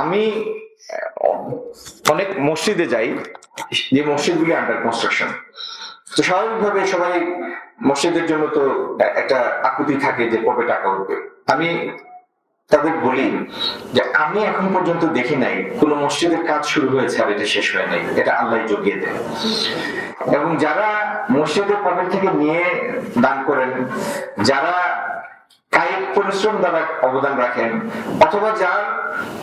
আমি অনেক মসজিদে যাই, যে মসজিদগুলি আন্ডার কনস্ট্রাকশন। তো স্বাভাবিকভাবে সবাই মসজিদের জন্য তো একটা আকুতি থাকে যে কবে টাকা উঠবে। আমি তাদের বলি যে আমি এখন পর্যন্ত দেখি নাই কোন মসজিদের কাজ শুরু হয়েছে আর এটা শেষ হয় নাই, এটা আল্লাহ জুগিয়ে দেয়। এবং যারা মসজিদের পকেট থেকে নিয়ে দান করেন, যারা কায়িক পরিশ্রম দ্বারা অবদান রাখেন, অথবা যার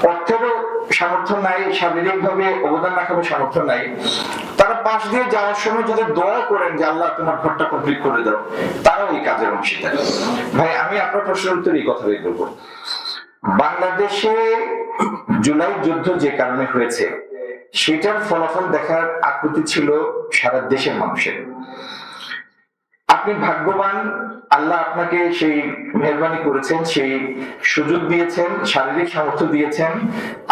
অর্থেরও সামর্থ্য নাই, শারীরিক ভাবে অবদান রাখার সামর্থ্য নাই, তারা পাশ দিয়ে যাওয়ার সময় যদি দোয়া করেন যে আল্লাহ তোমার ঘরটা কমপ্লিট করে দাও, তারাও এই কাজের অংশীদার। ভাই আমি আপনার প্রশ্নের উত্তর এই কথাই বলবো, বাংলাদেশে জুলাই যুদ্ধ যে কারণে হয়েছে সেটার ফলাফল দেখার আকুতি ছিল সারা দেশের মানুষের। আপনি ভাগ্যবান, আল্লাহ আপনাকে সেই মেহরবানি করেছেন, সেই সুযোগ দিয়েছেন, শারীরিক সামর্থ্য দিয়েছেন,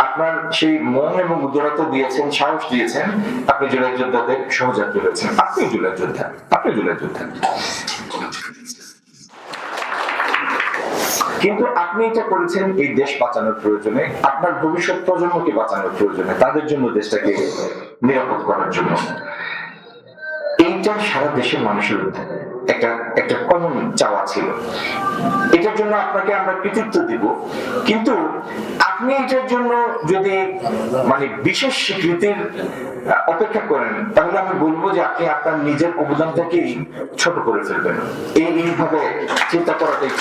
আপনার সেই মন এবং উদারতা দিয়েছেন, সাহস দিয়েছেন, আপনি জুলাই যোদ্ধাদের সহযাত্রী হয়েছেন। আপনি জুলাই যোদ্ধা, আপনি জুলাই যোদ্ধা। কিন্তু আপনি এটা করেছেন এই দেশ বাঁচানোর প্রয়োজনে, আপনার ভবিষ্যৎ প্রজন্মকে বাঁচানোর প্রয়োজনে, তাদের জন্য দেশটাকে নিরাপদ করার জন্য। এইটা সারা দেশের মানুষের একটা কমন চাওয়া ছিল। এটার জন্য আপনাকে আমরা কৃতিত্ব দিব, কিন্তু আপনি এটার জন্য যদি মানে বিশেষ স্বীকৃতির অপেক্ষা করেন, তাহলে আমি বলবো যে আপনি আপনার নিজের অবদানটাকেই ছোট করে ফেলবেন। এইভাবে চিন্তা করাটাই